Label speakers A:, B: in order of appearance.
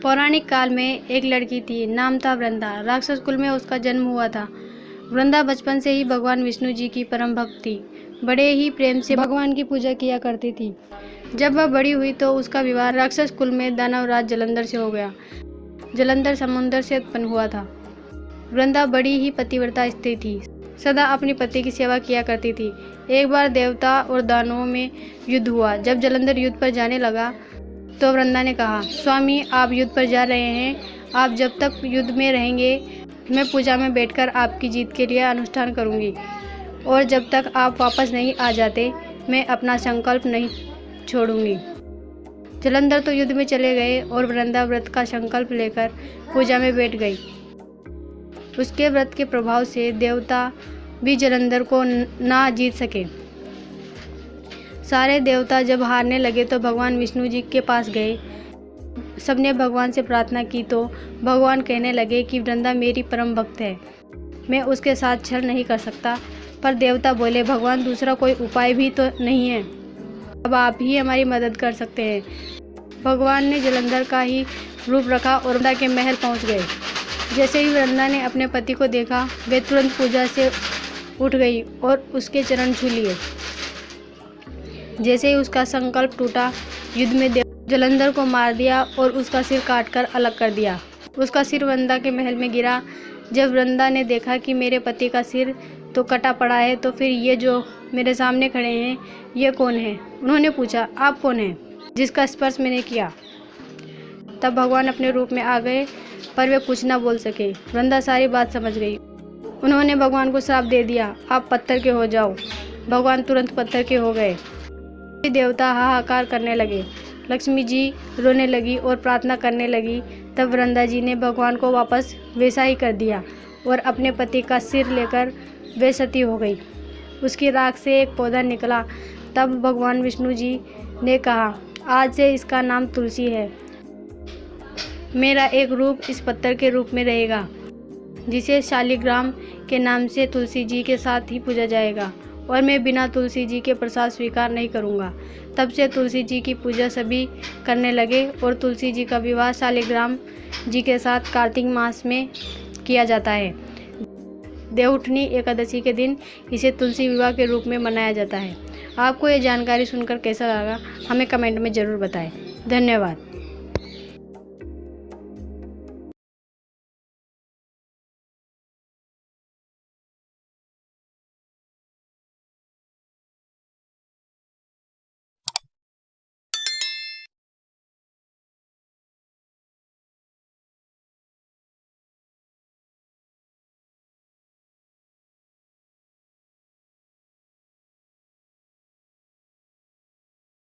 A: पौराणिक काल में एक लड़की थी, नाम था वृंदा। राक्षस कुल में उसका जन्म हुआ था। वृंदा बचपन से ही भगवान विष्णु जी की परम भक्त थी। बड़े ही प्रेम से भगवान की पूजा किया करती थी। जब वह बड़ी हुई तो उसका विवाह राक्षस कुल में दानवराज जलंधर से हो गया। जलंधर समुद्र से उत्पन्न हुआ था। वृंदा बड़ी ही पतिव्रता स्त्री थी, सदा अपने पति की सेवा किया करती थी। एक बार देवता और दानवों में युद्ध हुआ। जब जलंधर युद्ध पर जाने लगा तो वृंदा ने कहा, स्वामी आप युद्ध पर जा रहे हैं, आप जब तक युद्ध में रहेंगे मैं पूजा में बैठकर आपकी जीत के लिए अनुष्ठान करूंगी, और जब तक आप वापस नहीं आ जाते मैं अपना संकल्प नहीं छोड़ूंगी। जलंधर तो युद्ध में चले गए और वृंदा व्रत का संकल्प लेकर पूजा में बैठ गई। उसके व्रत के प्रभाव से देवता भी जलंधर को ना जीत सके। सारे देवता जब हारने लगे तो भगवान विष्णु जी के पास गए। सबने भगवान से प्रार्थना की तो भगवान कहने लगे कि वृंदा मेरी परम भक्त है, मैं उसके साथ छल नहीं कर सकता। पर देवता बोले, भगवान दूसरा कोई उपाय भी तो नहीं है, अब आप ही हमारी मदद कर सकते हैं। भगवान ने जलंधर का ही रूप रखा और वृंदा के महल पहुंच गए। जैसे ही वृंदा ने अपने पति को देखा वे तुरंत पूजा से उठ गई और उसके चरण छू लिए। जैसे ही उसका संकल्प टूटा, युद्ध में जलंधर को मार दिया और उसका सिर काटकर अलग कर दिया। उसका सिर वृंदा के महल में गिरा। जब वृंदा ने देखा कि मेरे पति का सिर तो कटा पड़ा है, तो फिर ये जो मेरे सामने खड़े हैं ये कौन है? उन्होंने पूछा, आप कौन हैं जिसका स्पर्श मैंने किया? तब भगवान अपने रूप में आ गए, पर वे कुछ ना बोल सके। वृंदा सारी बात समझ गई। उन्होंने भगवान को श्राप दे दिया, आप पत्थर के हो जाओ। भगवान तुरंत पत्थर के हो गए। देवता हाहाकार करने लगे। लक्ष्मी जी रोने लगी और प्रार्थना करने लगी। तब वृंदा जी ने भगवान को वापस वैसा ही कर दिया और अपने पति का सिर लेकर वे सती हो गई। उसकी राख से एक पौधा निकला। तब भगवान विष्णु जी ने कहा, आज से इसका नाम तुलसी है। मेरा एक रूप इस पत्थर के रूप में रहेगा, जिसे शालिग्राम के नाम से तुलसी जी के साथ ही पूजा जाएगा, और मैं बिना तुलसी जी के प्रसाद स्वीकार नहीं करूंगा। तब से तुलसी जी की पूजा सभी करने लगे और तुलसी जी का विवाह शालिग्राम जी के साथ कार्तिक मास में किया जाता है। देवउठनी एकादशी के दिन इसे तुलसी विवाह के रूप में मनाया जाता है। आपको ये जानकारी सुनकर कैसा लगा हमें कमेंट में ज़रूर बताएं। धन्यवाद।